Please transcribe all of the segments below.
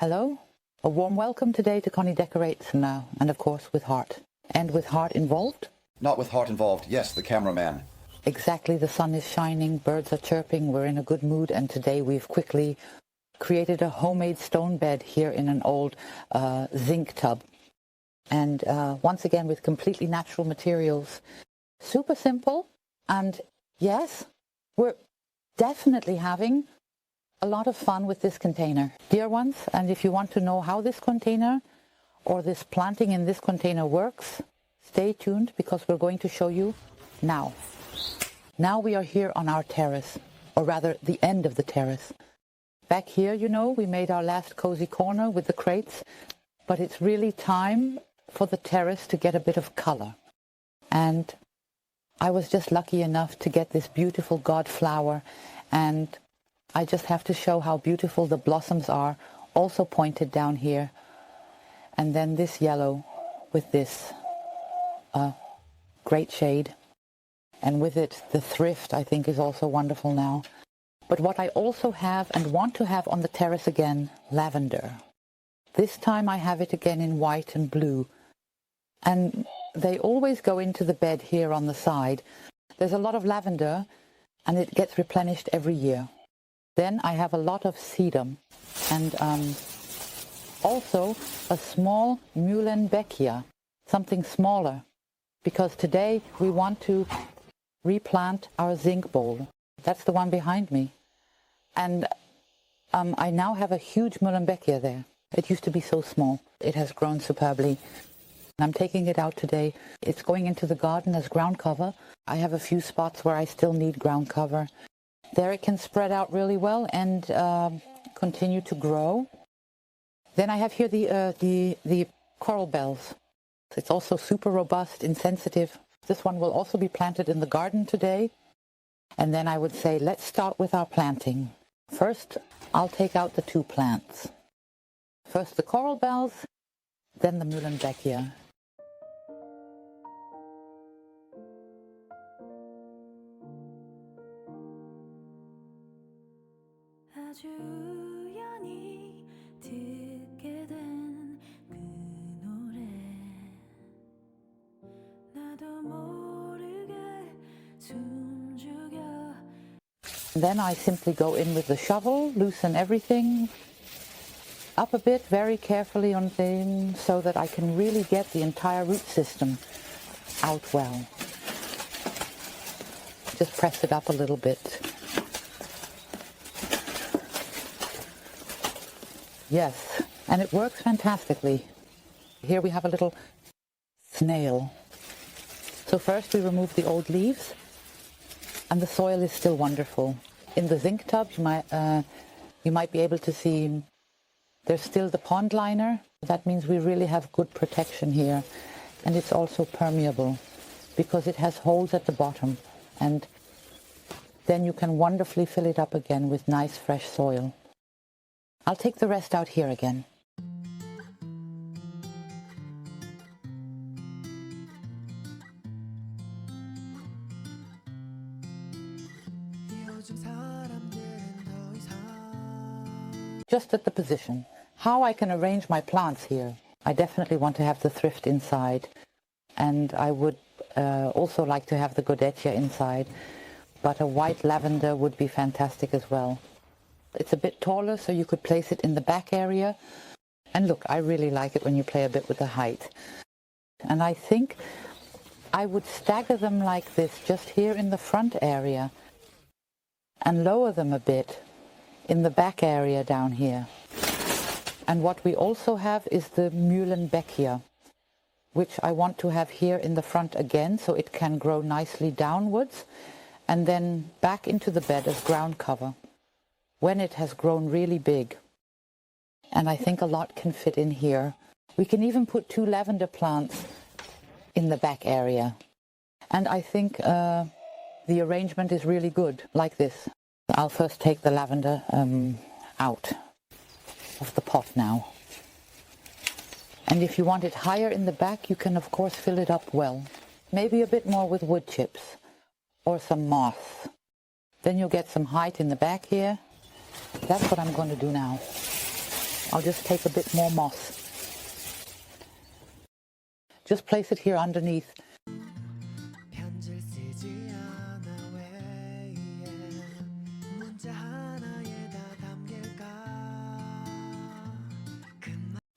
Hello, a warm welcome today to Conny Decorates now, and of course with heart. And with heart involved? Not with heart involved, yes, the cameraman. Exactly, the sun is shining, birds are chirping, we're in a good mood, and today we've quickly created a homemade stone bed here in an old zinc tub. And once again with completely natural materials. Super simple, and yes, we're definitely having a lot of fun with this container. Dear ones, and if you want to know how this container or this planting in this container works, stay tuned because we're going to show you now. Now we are here on our terrace, or rather the end of the terrace. Back here, you know, we made our last cozy corner with the crates, but it's really time for the terrace to get a bit of color. And I was just lucky enough to get this beautiful god flower, and I just have to show how beautiful the blossoms are, also pointed down here. And then this yellow with this great shade. And with it, the thrift, I think, is also wonderful now. But what I also have and want to have on the terrace again, lavender. This time I have it again in white and blue. And they always go into the bed here on the side. There's a lot of lavender, and it gets replenished every year. Then I have a lot of sedum and also a small muhlenbeckia, something smaller, because today we want to replant our zinc bowl. That's the one behind me. And I now have a huge muhlenbeckia there. It used to be so small. It has grown superbly. I'm taking it out today. It's going into the garden as ground cover. I have a few spots where I still need ground cover. There it can spread out really well and continue to grow. Then I have here the coral bells. It's also super robust, insensitive. This one will also be planted in the garden today. And then I would say, let's start with our planting. First, I'll take out the two plants. First the coral bells, then the muhlenbeckia. Then I simply go in with the shovel, loosen everything up a bit, very carefully on things, so that I can really get the entire root system out well. Just press it up a little bit. Yes, and it works fantastically. Here we have a little snail. So first we remove the old leaves, and the soil is still wonderful. In the zinc tub, you might be able to see there's still the pond liner. That means we really have good protection here. And it's also permeable because it has holes at the bottom. And then you can wonderfully fill it up again with nice fresh soil. I'll take the rest out here again. Just at the position. How I can arrange my plants here. I definitely want to have the thrift inside. And I would also like to have the godetia inside. But a white lavender would be fantastic as well. It's a bit taller, so you could place it in the back area. And look, I really like it when you play a bit with the height. And I think I would stagger them like this, just here in the front area, and lower them a bit in the back area down here. And what we also have is the muhlenbeckia, which I want to have here in the front again, so it can grow nicely downwards, and then back into the bed as ground cover when it has grown really big. And I think a lot can fit in here. We can even put 2 lavender plants in the back area. And I think the arrangement is really good, like this. I'll first take the lavender out of the pot now. And if you want it higher in the back, you can of course fill it up well. Maybe a bit more with wood chips or some moss. Then you'll get some height in the back here. That's what I'm going to do now. I'll just take a bit more moss. Just place it here underneath.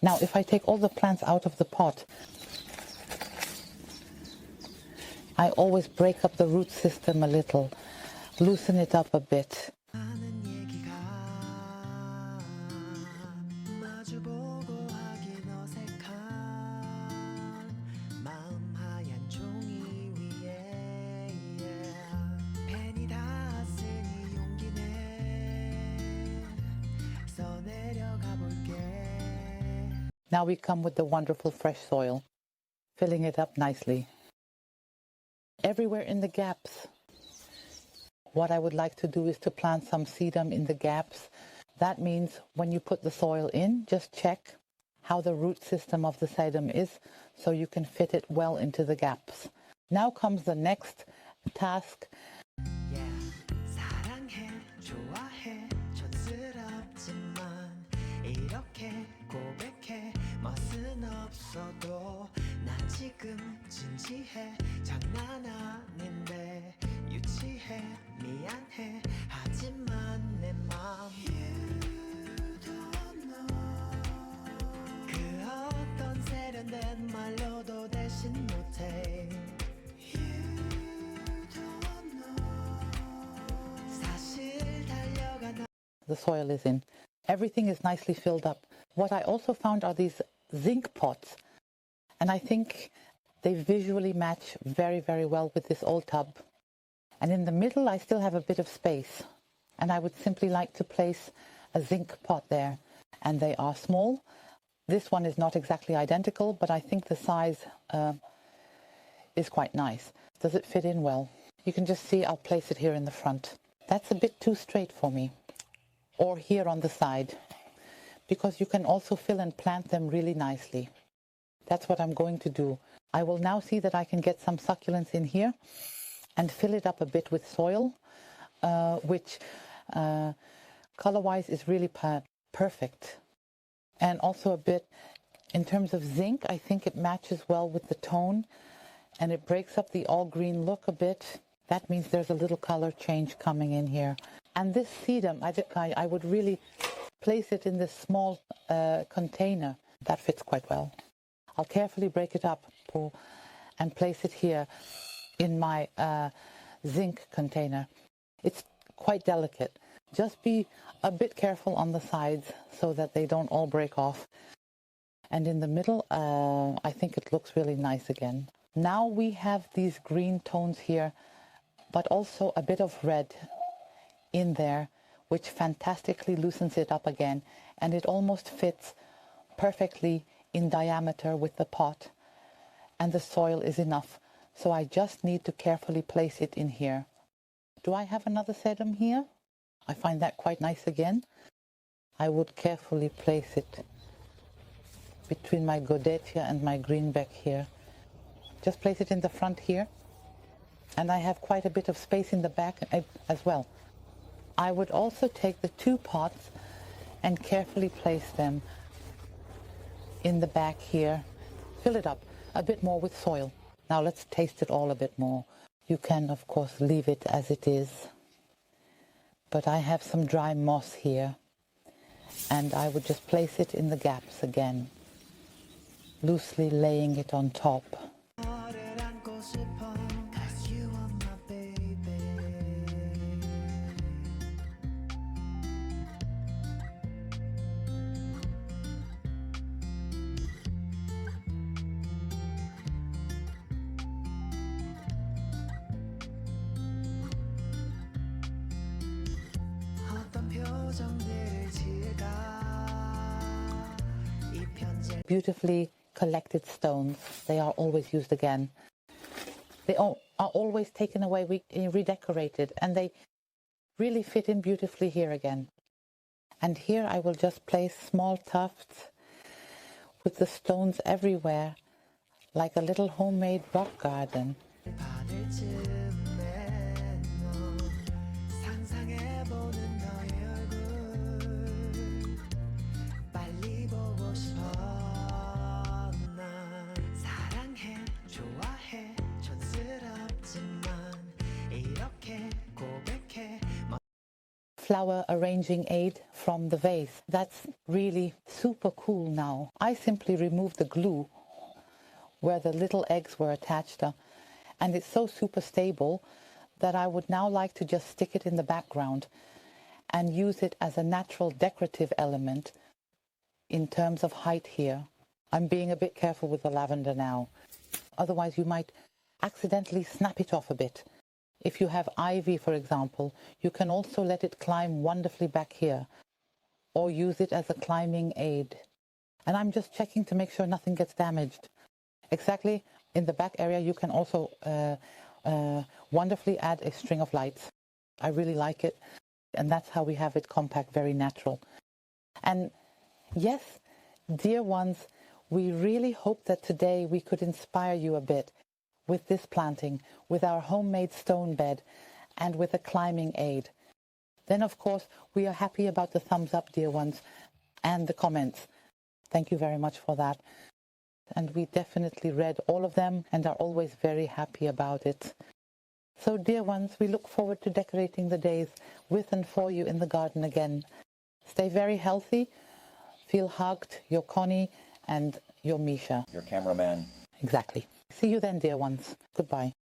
Now, if I take all the plants out of the pot, I always break up the root system a little, loosen it up a bit. Now we come with the wonderful fresh soil, filling it up nicely. Everywhere in the gaps, what I would like to do is to plant some sedum in the gaps. That means when you put the soil in, just check how the root system of the sedum is so you can fit it well into the gaps. Now comes the next task. The soil is in. Everything is nicely filled up. What I also found are these zinc pots, and I think they visually match very, very well with this old tub. And in the middle I still have a bit of space, and I would simply like to place a zinc pot there. And they are small. This one is not exactly identical, but I think the size is quite nice. Does it fit in well? You can just see I'll place it here in the front. That's a bit too straight for me. Or here on the side, because you can also fill and plant them really nicely. That's what I'm going to do. I will now see that I can get some succulents in here and fill it up a bit with soil, which color-wise is really perfect. And also a bit, in terms of zinc, I think it matches well with the tone, and it breaks up the all-green look a bit. That means there's a little color change coming in here. And this sedum, I would really place it in this small container. That fits quite well. I'll carefully break it up and place it here in my zinc container. It's quite delicate. Just be a bit careful on the sides so that they don't all break off. And in the middle, I think it looks really nice again. Now we have these green tones here, but also a bit of red in there, which fantastically loosens it up again, and it almost fits perfectly in diameter with the pot, and the soil is enough, so I just need to carefully place it in here. Do I have another sedum here? I find that quite nice again. I would carefully place it between my godetia and my greenback here. Just place it in the front here, and I have quite a bit of space in the back as well. I would also take the two pots and carefully place them in the back here. Fill it up a bit more with soil. Now let's taste it all a bit more. You can, of course, leave it as it is. But I have some dry moss here, and I would just place it in the gaps again, loosely laying it on top. Beautifully collected stones. They are always used again. They are always taken away, redecorated, and they really fit in beautifully here again. And here I will just place small tufts with the stones everywhere, like a little homemade rock garden. flower arranging aid from the vase. That's really super cool now. I simply removed the glue where the little eggs were attached, and it's so super stable that I would now like to just stick it in the background and use it as a natural decorative element in terms of height here. I'm being a bit careful with the lavender now. Otherwise you might accidentally snap it off a bit. If you have ivy, for example, you can also let it climb wonderfully back here, or use it as a climbing aid. And I'm just checking to make sure nothing gets damaged. Exactly, in the back area you can also wonderfully add a string of lights. I really like it, and that's how we have it compact, very natural. And yes, dear ones, we really hope that today we could inspire you a bit with this planting, with our homemade stone bed, and with a climbing aid. Then, of course, we are happy about the thumbs up, dear ones, and the comments. Thank you very much for that. And we definitely read all of them and are always very happy about it. So, dear ones, we look forward to decorating the days with and for you in the garden again. Stay very healthy. Feel hugged, your Conny and your Micha. Your cameraman. Exactly. See you then, dear ones. Goodbye.